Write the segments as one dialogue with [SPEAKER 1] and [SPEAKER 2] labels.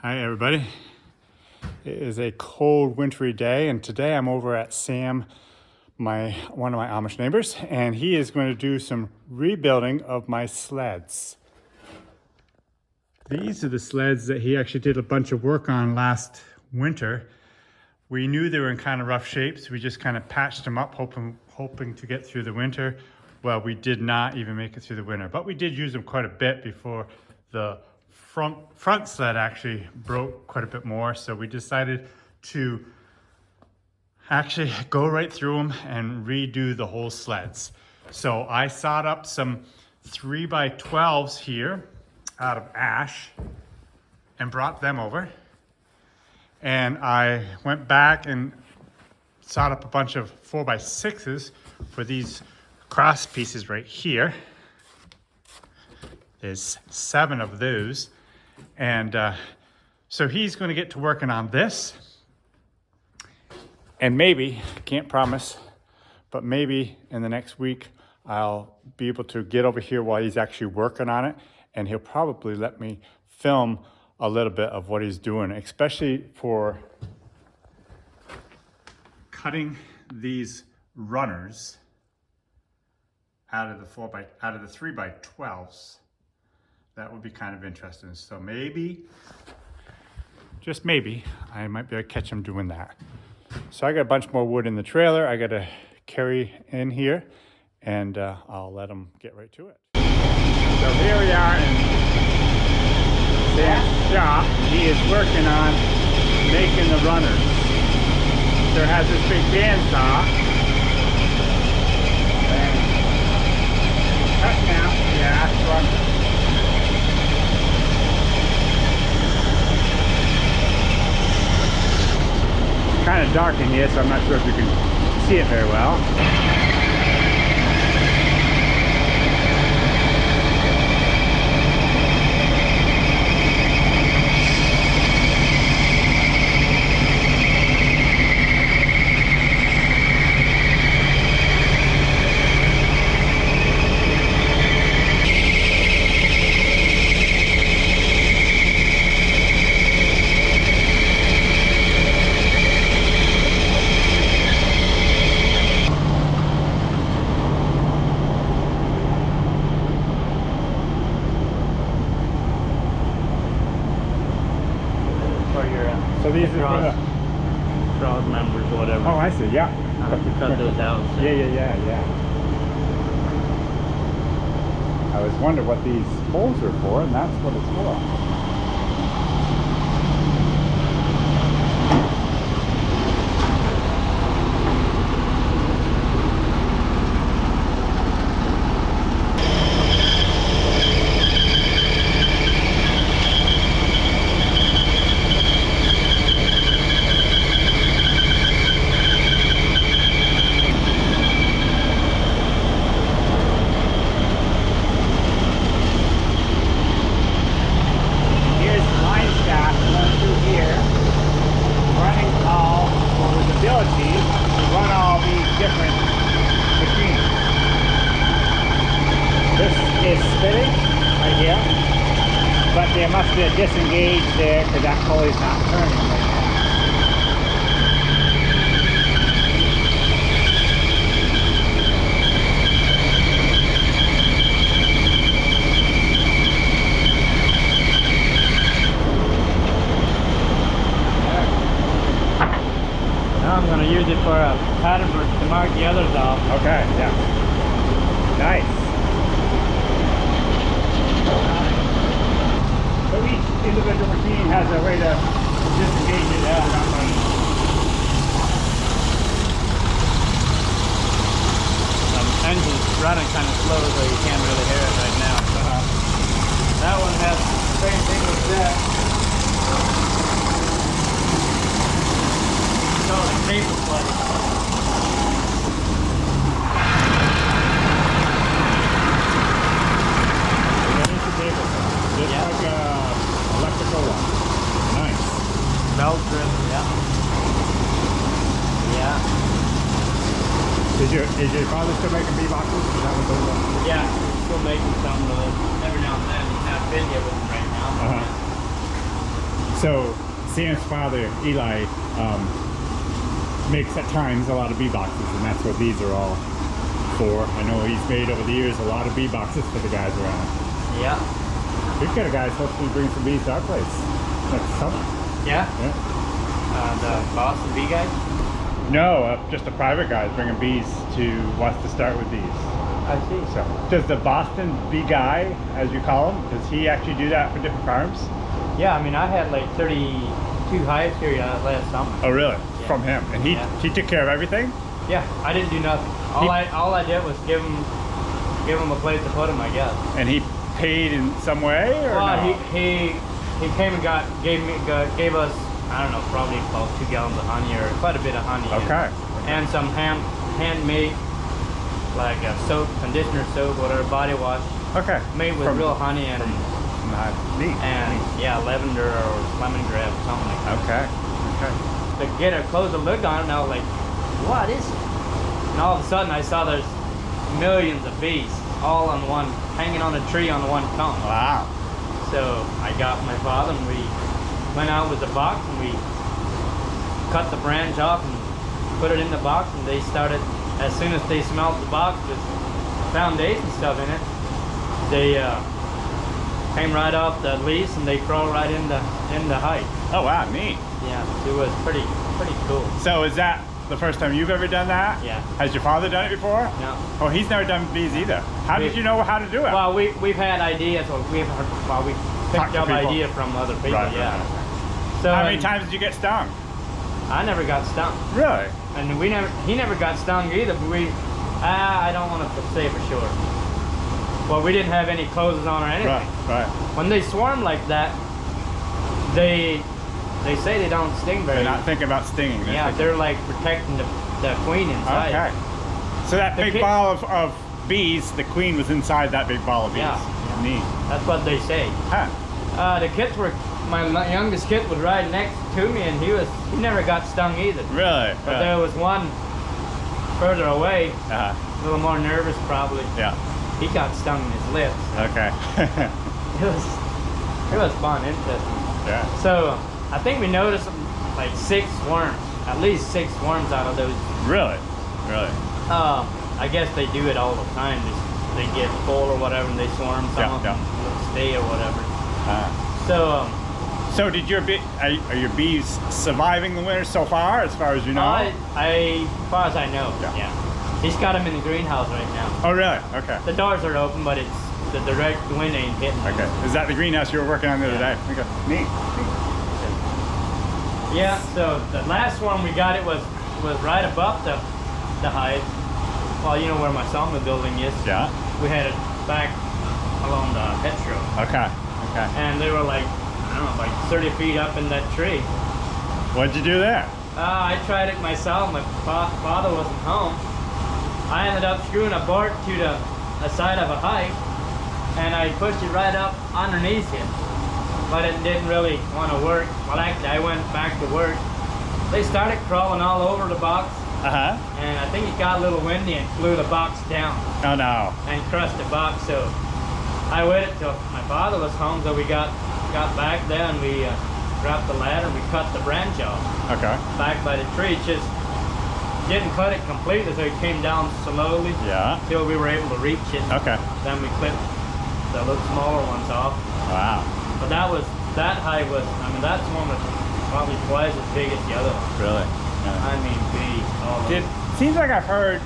[SPEAKER 1] Hi everybody. It is a cold wintry day and today I'm over at Sam, one of my Amish neighbors, and he is going to do some rebuilding of my sleds. These are the sleds that he actually did a bunch of work on last winter. We knew they were in kind of rough shape, so we just kind of patched them up hoping to get through the winter. Well, we did not even make it through the winter, but we did use them quite a bit before the front sled actually broke quite a bit more, so we decided to actually go right through them and redo the whole sleds. So I sawed up some 3x12s here out of ash and brought them over, and I went back and sawed up a bunch of 4x6s for these cross pieces right here. There's 7 of those. And so he's going to get to working on this. And maybe, can't promise, but maybe in the next week, I'll be able to get over here while he's actually working on it. And he'll probably let me film a little bit of what he's doing, especially for cutting these runners out of the 3x12s. That would be kind of interesting. So maybe, just maybe, I might be able to catch him doing that. So I got a bunch more wood in the trailer I got to carry in here, and I'll let him get right to it. So here we are in Sam's shop. He is working on making the runners. So it has this big bandsaw. And cut now, yeah, runners. Kind of dark in here, so I'm not sure if you can see it very well. So these are for
[SPEAKER 2] cross members or whatever.
[SPEAKER 1] Oh, I see, yeah.
[SPEAKER 2] I have to cut those out. So.
[SPEAKER 1] Yeah. I was wondering what these holes are for, and that's what it's for. But there must be a disengage there because that pulley's not turning right now.
[SPEAKER 2] Now I'm going to use it for a pattern to mark the others off.
[SPEAKER 1] Okay, yeah. Nice. So each individual machine has a way to disengage it.
[SPEAKER 2] Yeah. The engine's running kind of slow, so you can't really hear it right now. That one has the same thing with that. It's called a cable plate.
[SPEAKER 1] Just
[SPEAKER 2] yeah.
[SPEAKER 1] like electrical one. Nice.
[SPEAKER 2] Belgian, yeah.
[SPEAKER 1] Is your father still making bee boxes? Is that what those are?
[SPEAKER 2] Yeah, we're still making some of those. Every now and then. He's not busy with them right now.
[SPEAKER 1] So Sam's father, Eli, makes at times a lot of bee boxes, and that's what these are all for. I know he's made over the years a lot of bee boxes for the guys around.
[SPEAKER 2] Yeah.
[SPEAKER 1] We've got a guy supposed to bring some bees to our place next summer.
[SPEAKER 2] Yeah?
[SPEAKER 1] Yeah.
[SPEAKER 2] The Boston bee guy?
[SPEAKER 1] No, just a private guy bringing bees wants to start with bees.
[SPEAKER 2] I see.
[SPEAKER 1] So, does the Boston bee guy, as you call him, does he actually do that for different farms?
[SPEAKER 2] Yeah, I mean, I had like 32 hives here last summer.
[SPEAKER 1] Oh, really?
[SPEAKER 2] Yeah.
[SPEAKER 1] From him, and he took care of everything.
[SPEAKER 2] Yeah, I didn't do nothing. All I did was give him a place to put them, I guess.
[SPEAKER 1] And he paid in some way, or
[SPEAKER 2] well,
[SPEAKER 1] no?
[SPEAKER 2] he came and gave us, I don't know, probably about 2 gallons of honey, or quite a bit of honey.
[SPEAKER 1] Okay.
[SPEAKER 2] And some handmade, like a soap, conditioner soap, whatever, body wash.
[SPEAKER 1] Okay.
[SPEAKER 2] Made with real honey and
[SPEAKER 1] neat.
[SPEAKER 2] Yeah, lavender or lemongrass or something like that.
[SPEAKER 1] Okay. Okay.
[SPEAKER 2] To get a close a look on it, and I was like, what is it? And all of a sudden I saw there's millions of bees all on one, hanging on a tree on one cone.
[SPEAKER 1] Wow.
[SPEAKER 2] So I got my father and we went out with the box and we cut the branch off and put it in the box, and they started, as soon as they smelled the box with foundation stuff in it, they came right off the lease and they crawled right in the hive.
[SPEAKER 1] Oh wow, neat.
[SPEAKER 2] Yeah, it was pretty cool.
[SPEAKER 1] So is that the first time you've ever done that?
[SPEAKER 2] Yeah.
[SPEAKER 1] Has your father done it before?
[SPEAKER 2] No.
[SPEAKER 1] Oh, he's never done bees either. How did you know how to do it?
[SPEAKER 2] Well, we've had ideas, or we picked up ideas from other people.
[SPEAKER 1] Right,
[SPEAKER 2] yeah.
[SPEAKER 1] right.
[SPEAKER 2] So
[SPEAKER 1] How many times did you get stung?
[SPEAKER 2] I never got stung,
[SPEAKER 1] Really?
[SPEAKER 2] and he never got stung either. But I don't want to say for sure. Well, we didn't have any clothes on or anything.
[SPEAKER 1] Right.
[SPEAKER 2] When they swarm like that, they say they don't sting very.
[SPEAKER 1] They're not thinking about stinging.
[SPEAKER 2] Yeah, they're like protecting the queen inside.
[SPEAKER 1] Okay. So that big ball of bees, the queen was inside that big ball of bees.
[SPEAKER 2] Yeah.
[SPEAKER 1] Neat.
[SPEAKER 2] That's what they say.
[SPEAKER 1] Huh.
[SPEAKER 2] The kids my youngest kid was right next to me, and he never got stung either.
[SPEAKER 1] Really?
[SPEAKER 2] But there was one further away,
[SPEAKER 1] a
[SPEAKER 2] little more nervous probably.
[SPEAKER 1] Yeah.
[SPEAKER 2] He got stung in his lips.
[SPEAKER 1] Okay.
[SPEAKER 2] It was fun, interesting.
[SPEAKER 1] Yeah.
[SPEAKER 2] So I think we noticed like 6 worms, at least 6 worms out of those.
[SPEAKER 1] Really? Really?
[SPEAKER 2] I guess they do it all the time. They get full or whatever, and they swarm. Some of them stay or whatever.
[SPEAKER 1] So did are your bees surviving the winter so far, as far as you know?
[SPEAKER 2] As far as I know, yeah. He's got them in the greenhouse right now.
[SPEAKER 1] Oh really? Okay.
[SPEAKER 2] The doors are open, but it's the direct wind ain't hitting.
[SPEAKER 1] Okay. Is that the greenhouse you were working on the other day? Okay. Neat.
[SPEAKER 2] Yeah. So the last one we got, it was right above the hive. Well, you know where my sawmill building is.
[SPEAKER 1] Yeah.
[SPEAKER 2] We had it back along the Percheron.
[SPEAKER 1] Okay. Okay.
[SPEAKER 2] And they were like, I don't know, like 30 feet up in that tree.
[SPEAKER 1] What'd you do there?
[SPEAKER 2] I tried it myself. My father wasn't home. I ended up screwing a board to the side of a hive, and I pushed it right up underneath it. But it didn't really want to work. Well, actually, I went back to work. They started crawling all over the box. And I think it got a little windy and blew the box down.
[SPEAKER 1] Oh no.
[SPEAKER 2] And crushed the box. So I waited till my father was home, so we got back there and we grabbed the ladder and we cut the branch off.
[SPEAKER 1] Okay.
[SPEAKER 2] Back by the tree. Just didn't cut it completely, so it came down slowly.
[SPEAKER 1] Yeah.
[SPEAKER 2] Till we were able to reach it.
[SPEAKER 1] Okay.
[SPEAKER 2] Then we clipped the little smaller ones off.
[SPEAKER 1] Wow.
[SPEAKER 2] But that hive was, I mean, that's one was probably twice as big as the other one.
[SPEAKER 1] Really? Yeah.
[SPEAKER 2] I mean, bees all over.
[SPEAKER 1] Seems like I've heard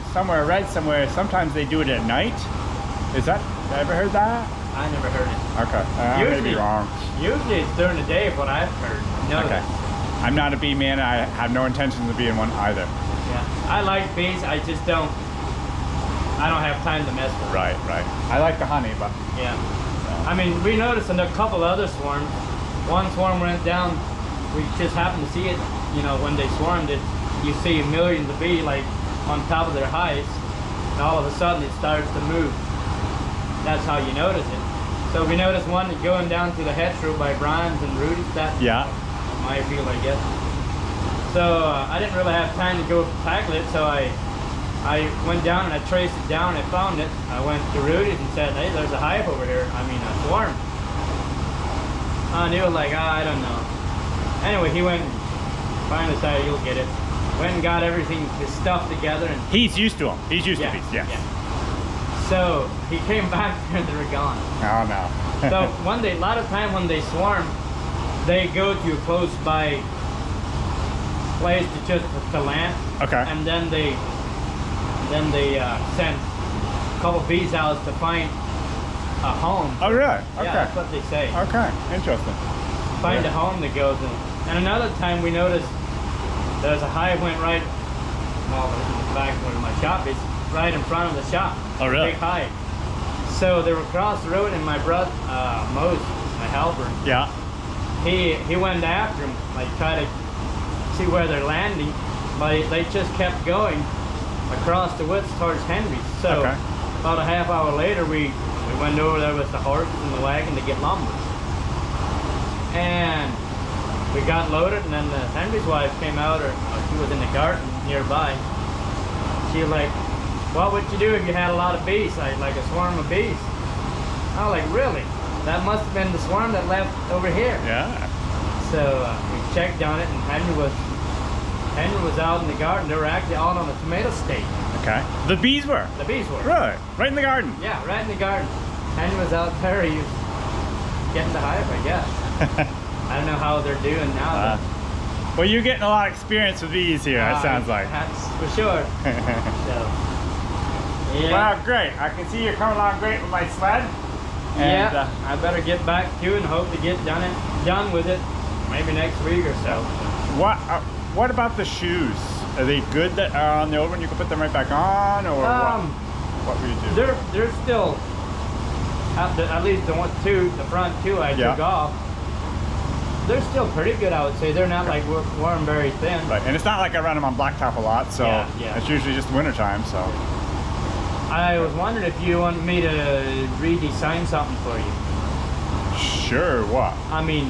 [SPEAKER 1] read somewhere, sometimes they do it at night. Have you ever heard that?
[SPEAKER 2] I never heard it.
[SPEAKER 1] Okay. I may be wrong.
[SPEAKER 2] Usually it's during the day, what I've heard.
[SPEAKER 1] Okay. I'm not a bee man. I have no intentions of being one either.
[SPEAKER 2] Yeah. I like bees. I just don't have time to mess with them.
[SPEAKER 1] Right. I like the honey, but...
[SPEAKER 2] Yeah. I mean, we noticed in a couple other swarms. One swarm went down. We just happened to see it, when they swarmed it. You see millions of bees like on top of their hives, and all of a sudden it starts to move. That's how you notice it. So we noticed one going down to the hedgerow by Brian's and Rudy's. That's my field, I guess. So I didn't really have time to go tackle it, so I went down and I traced it down. I found it. I went to Rudy's and said, "Hey, there's a hive over here. I mean, a swarm." And he was like, "I don't know." Anyway, he went and finally decided he'll get it. Went and got everything, his stuff together. And
[SPEAKER 1] He's used to them. He's used to these, yes.
[SPEAKER 2] Yeah. So he came back and they were gone.
[SPEAKER 1] Oh, no.
[SPEAKER 2] So one day, a lot of time when they swarm, they go to a close by place to land.
[SPEAKER 1] Okay.
[SPEAKER 2] And then they send a couple bees out to find a home.
[SPEAKER 1] Oh, really? Okay.
[SPEAKER 2] Yeah, that's what they say.
[SPEAKER 1] Okay, interesting.
[SPEAKER 2] Find a home that goes in. And another time we noticed there's a hive went right, well, this is back where my shop is, right in front of the shop.
[SPEAKER 1] Oh, really?
[SPEAKER 2] Big hive. So they were across the road, and my brother, Mose, my helper,
[SPEAKER 1] Yeah.
[SPEAKER 2] he went after them, like try to see where they're landing, but they just kept going across the woods towards Henry's. So
[SPEAKER 1] Okay.
[SPEAKER 2] about a half hour later, we went over there with the horses and the wagon to get lumber. And we got loaded, and then Henry's wife came out, or she was in the garden nearby. She was like, what would you do if you had a lot of bees, like a swarm of bees? I was like, really? That must have been the swarm that left over here.
[SPEAKER 1] Yeah.
[SPEAKER 2] So we checked on it, and Henry was out in the garden. They were actually out on a tomato stake.
[SPEAKER 1] Okay. The bees were?
[SPEAKER 2] The bees were.
[SPEAKER 1] Really? Right in the garden?
[SPEAKER 2] Yeah, right in the garden. Henry was out there. He was getting the hive, I guess. I don't know how they're doing now.
[SPEAKER 1] Well, you're getting a lot of experience with bees here, it sounds like.
[SPEAKER 2] That's for sure. So, yeah.
[SPEAKER 1] Well, great. I can see you're coming along great with my sled. And,
[SPEAKER 2] Yeah, I better get back to it and hope to get done with it maybe next week or so.
[SPEAKER 1] What about the shoes? Are they good that are on the old one? You can put them right back on, or what will you do?
[SPEAKER 2] They're still, at least the front two I took off. They're still pretty good, I would say. They're not like worn very thin.
[SPEAKER 1] Right, and it's not like I run them on blacktop a lot, so
[SPEAKER 2] Yeah.
[SPEAKER 1] it's usually just winter time. So
[SPEAKER 2] I was wondering if you wanted me to redesign something for you.
[SPEAKER 1] sure, what?
[SPEAKER 2] I mean,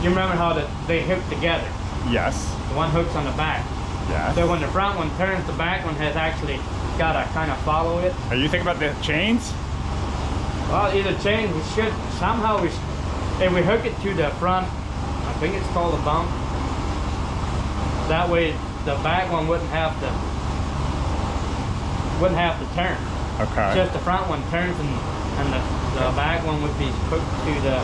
[SPEAKER 2] you remember how they hook together?
[SPEAKER 1] Yes.
[SPEAKER 2] The one hooks on the back.
[SPEAKER 1] Yes.
[SPEAKER 2] So when the front one turns, the back one has actually got to kind of follow it.
[SPEAKER 1] Are you thinking about the chains?
[SPEAKER 2] Well, either chain, we should, somehow if we hook it to the front, I think it's called a bump. That way the back one wouldn't have to turn.
[SPEAKER 1] Okay.
[SPEAKER 2] Just the front one turns, and the back one would be hooked to the.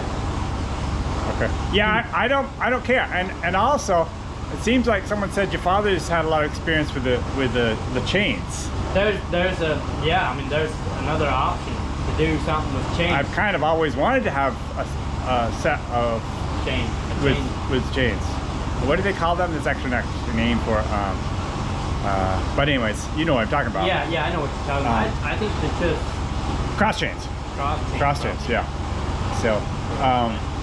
[SPEAKER 1] Okay. Yeah, I don't care. And also, it seems like someone said your father's had a lot of experience with the chains.
[SPEAKER 2] There's there's another option to do something with chains.
[SPEAKER 1] I've kind of always wanted to have a set of
[SPEAKER 2] chain.
[SPEAKER 1] with chains. What do they call them? There's actually an extra name for but anyways, you know what I'm talking about.
[SPEAKER 2] Yeah, I know what you're talking about. I think it's just
[SPEAKER 1] Cross chains. Cross chains, yeah. So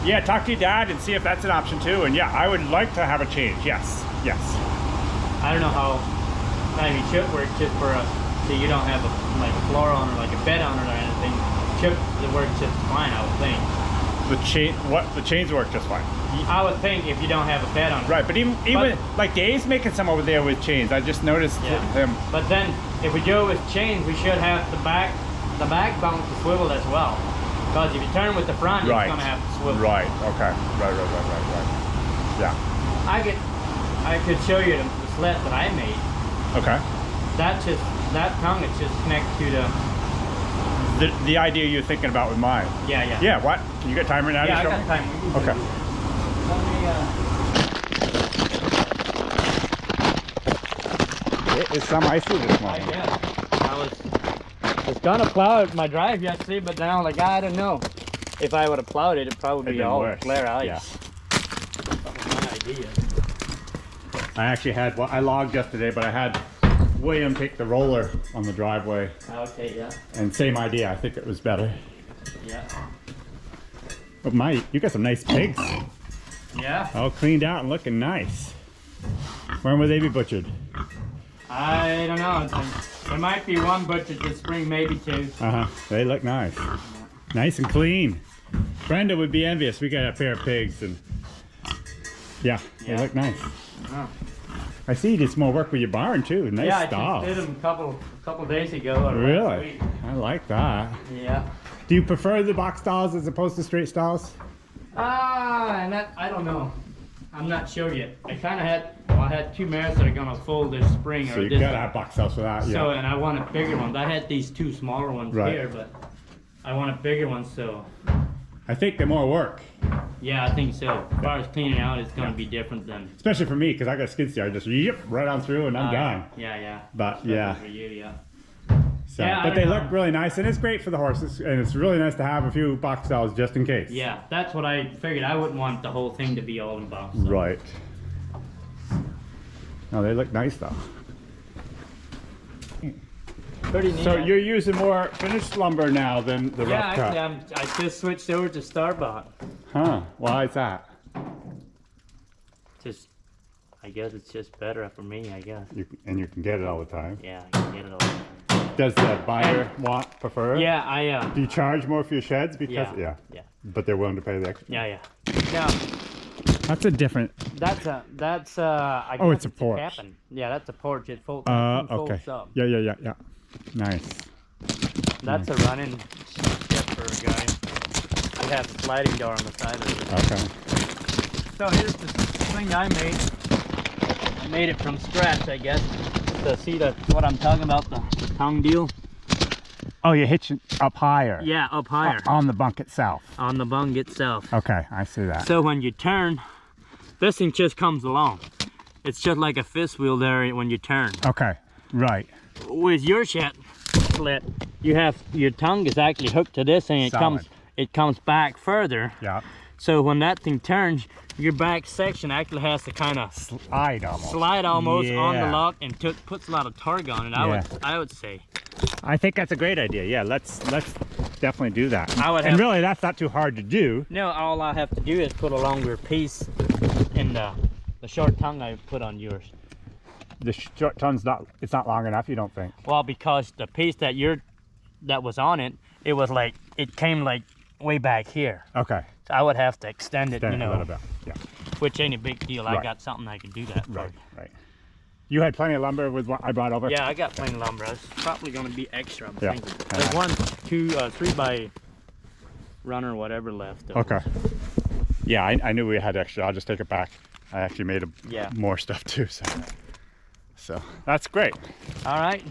[SPEAKER 1] yeah, talk to your dad and see if that's an option too. And yeah, I would like to have a change. Yes.
[SPEAKER 2] I don't know how maybe chip works just for so you don't have like a floor on or like a bed on it or anything. Chip it works just fine, I would think.
[SPEAKER 1] The chains work just fine.
[SPEAKER 2] I would think if you don't have a bed on it.
[SPEAKER 1] Right, but even like Dave's making some over there with chains. I just noticed him.
[SPEAKER 2] But then if we go with chains, we should have the back bump to swivel as well. Because if you turn with the front, it's gonna have to swivel.
[SPEAKER 1] Right. Okay. Right. Yeah.
[SPEAKER 2] I could show you the sled that I made.
[SPEAKER 1] Okay.
[SPEAKER 2] That tongue is just connected to
[SPEAKER 1] the idea you're thinking about with mine.
[SPEAKER 2] Yeah.
[SPEAKER 1] Yeah. What? Can you get timer now?
[SPEAKER 2] Yeah, I got time.
[SPEAKER 1] Okay. It is some icy this morning.
[SPEAKER 2] I was gonna plow my drive yesterday, but now I don't know. If I would have plowed it, it'd probably be all flare ice.
[SPEAKER 1] Yeah.
[SPEAKER 2] That was my idea.
[SPEAKER 1] I actually had I logged yesterday, but I had William take the roller on the driveway.
[SPEAKER 2] Okay, yeah.
[SPEAKER 1] And same idea. I think it was better.
[SPEAKER 2] Yeah.
[SPEAKER 1] But you got some nice pigs.
[SPEAKER 2] Yeah.
[SPEAKER 1] All cleaned out and looking nice. When will they be butchered?
[SPEAKER 2] I don't know. There might be one butchered this spring, maybe two.
[SPEAKER 1] They look nice. Yeah. Nice and clean. Brenda would be envious. We got a pair of pigs and they look nice. I see you did some more work with your barn too. Nice stalls.
[SPEAKER 2] I just did them a couple days ago.
[SPEAKER 1] Really? I like that.
[SPEAKER 2] Yeah.
[SPEAKER 1] Do you prefer the box stalls as opposed to straight stalls?
[SPEAKER 2] And that, I don't know. I'm not sure yet. I kind of had, well, I had 2 mares that are gonna foal this spring.
[SPEAKER 1] So
[SPEAKER 2] or
[SPEAKER 1] you
[SPEAKER 2] this
[SPEAKER 1] gotta have box cells for that, yeah.
[SPEAKER 2] So, and I wanted bigger ones. I had these 2 smaller ones
[SPEAKER 1] Right.
[SPEAKER 2] here, but I wanted bigger ones, so.
[SPEAKER 1] I think they're more work.
[SPEAKER 2] Yeah, I think so. As far as cleaning out, it's gonna be different than.
[SPEAKER 1] Especially for me, because I got a skid steer. I just yip right on through and I'm done.
[SPEAKER 2] Yeah, yeah.
[SPEAKER 1] But
[SPEAKER 2] Especially
[SPEAKER 1] yeah.
[SPEAKER 2] For you, yeah.
[SPEAKER 1] So,
[SPEAKER 2] Yeah,
[SPEAKER 1] but
[SPEAKER 2] I
[SPEAKER 1] they
[SPEAKER 2] don't
[SPEAKER 1] look
[SPEAKER 2] know.
[SPEAKER 1] really nice, and it's great for the horses, and it's really nice to have a few box cells just in case.
[SPEAKER 2] Yeah, that's what I figured. I wouldn't want the whole thing to be all in box. So.
[SPEAKER 1] Right. No, they look nice though.
[SPEAKER 2] Pretty neat.
[SPEAKER 1] So you're using more finished lumber now than the
[SPEAKER 2] Yeah,
[SPEAKER 1] rough cut?
[SPEAKER 2] actually, I just switched over to Starbuck.
[SPEAKER 1] Huh? Why is that?
[SPEAKER 2] Just, I guess it's just better for me, I guess.
[SPEAKER 1] And you can get it all the time.
[SPEAKER 2] Yeah, I can get it all the time.
[SPEAKER 1] Does the buyer prefer it?
[SPEAKER 2] Yeah,
[SPEAKER 1] Do you charge more for your sheds? Because
[SPEAKER 2] yeah.
[SPEAKER 1] But they're willing to pay the extra.
[SPEAKER 2] Yeah. Now,
[SPEAKER 1] That's a different.
[SPEAKER 2] that's I
[SPEAKER 1] Oh,
[SPEAKER 2] guess
[SPEAKER 1] it's a porch.
[SPEAKER 2] cabin. Yeah, that's a porch. It folds.
[SPEAKER 1] Okay.
[SPEAKER 2] Folds up.
[SPEAKER 1] Yeah. Nice.
[SPEAKER 2] That's a running step for a guy. We have a sliding door on the side of it.
[SPEAKER 1] Okay.
[SPEAKER 2] So here's the thing I made. I made it from scratch, I guess. To see what I'm talking about, the tongue deal.
[SPEAKER 1] Oh, you hitch it up higher.
[SPEAKER 2] Yeah, up higher.
[SPEAKER 1] On the bunk itself.
[SPEAKER 2] On the bung itself.
[SPEAKER 1] Okay, I see that.
[SPEAKER 2] So when you turn, this thing just comes along. It's just like a fifth wheel there when you turn.
[SPEAKER 1] Okay, right.
[SPEAKER 2] With your sled, you have your tongue is actually hooked to this and
[SPEAKER 1] Solid.
[SPEAKER 2] it comes back further.
[SPEAKER 1] Yeah.
[SPEAKER 2] So when that thing turns, your back section actually has to kind of
[SPEAKER 1] Slide almost.
[SPEAKER 2] on the
[SPEAKER 1] Yeah.
[SPEAKER 2] lock and puts a lot of torque on it. I would say.
[SPEAKER 1] I think that's a great idea. Yeah, let's definitely do that.
[SPEAKER 2] And
[SPEAKER 1] really, that's not too hard to do.
[SPEAKER 2] No, all I have to do is put a longer piece in the short tongue I put on yours.
[SPEAKER 1] The short tongue's it's not long enough, you don't think?
[SPEAKER 2] Well, because the piece that was on it, it came like way back here.
[SPEAKER 1] Okay.
[SPEAKER 2] So I would have to extend it,
[SPEAKER 1] Stand a little bit. Yeah.
[SPEAKER 2] which ain't a big deal. I
[SPEAKER 1] Right.
[SPEAKER 2] got something I can do that for.
[SPEAKER 1] Right. You had plenty of lumber with what I brought over?
[SPEAKER 2] Yeah, I got plenty of lumber. It's probably going to be extra, I'm
[SPEAKER 1] Yeah.
[SPEAKER 2] thinking. There's 1, 2, 3 by runner, whatever left.
[SPEAKER 1] Okay. Yeah, I knew we had extra. I'll just take it back. I actually made more stuff too, so that's great.
[SPEAKER 2] All right.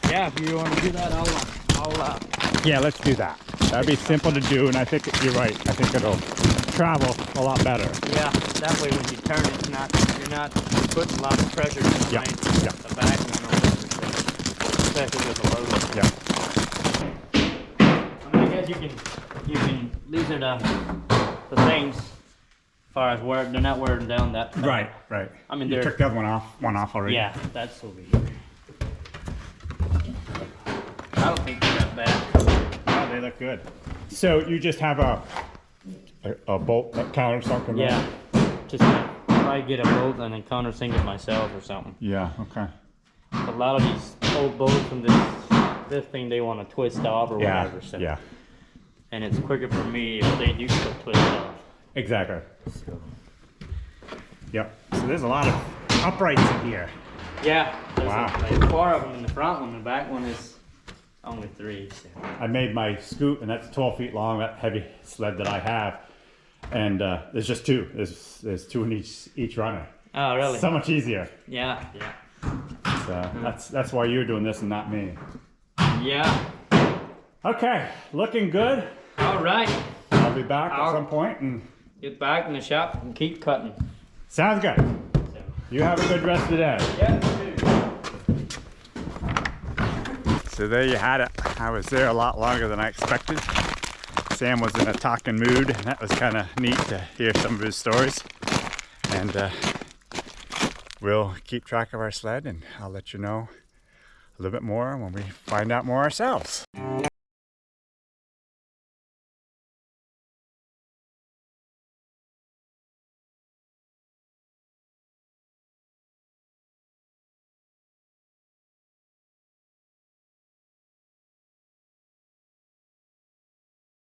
[SPEAKER 2] Yeah, if you want to do that, I'll
[SPEAKER 1] Yeah, let's do that. That'd be simple to do, and I think you're right. I think it'll travel a lot better.
[SPEAKER 2] yeah, that way when you turn it, you're not putting a lot of pressure behind the back one or whatever, especially with the load.
[SPEAKER 1] Yeah.
[SPEAKER 2] I mean, I guess you can these are the things as far as they're not wearing down that bad.
[SPEAKER 1] Right.
[SPEAKER 2] I mean,
[SPEAKER 1] you took that one off already.
[SPEAKER 2] Yeah, that's over here. I don't think they're that bad.
[SPEAKER 1] Oh, they look good. So you just have a bolt that countersunk in there?
[SPEAKER 2] Yeah, just probably get a bolt and then countersink it myself or something.
[SPEAKER 1] Yeah, okay.
[SPEAKER 2] A lot of these old bolts from this thing they want to twist off or whatever. So.
[SPEAKER 1] Yeah.
[SPEAKER 2] And it's quicker for me if they do twist off.
[SPEAKER 1] Exactly.
[SPEAKER 2] So.
[SPEAKER 1] Yep. So there's a lot of uprights in here.
[SPEAKER 2] Yeah.
[SPEAKER 1] Wow.
[SPEAKER 2] There's 4 of them in the front one. The back one is only 3. So.
[SPEAKER 1] I made my scoot, and that's 12 feet long, that heavy sled that I have. And there's just 2. There's 2 in each runner.
[SPEAKER 2] Oh, really?
[SPEAKER 1] So much easier.
[SPEAKER 2] Yeah.
[SPEAKER 1] So that's why you're doing this and not me.
[SPEAKER 2] Yeah.
[SPEAKER 1] Okay, looking good.
[SPEAKER 2] All right.
[SPEAKER 1] I'll be back at some point and
[SPEAKER 2] Get back in the shop and keep cutting.
[SPEAKER 1] sounds good.
[SPEAKER 2] So.
[SPEAKER 1] You have a good rest of the day.
[SPEAKER 2] Yeah, you too.
[SPEAKER 1] So there you had it. I was there a lot longer than I expected. Sam was in a talking mood, and that was kind of neat to hear some of his stories. And we'll keep track of our sled, and I'll let you know a little bit more when we find out more ourselves.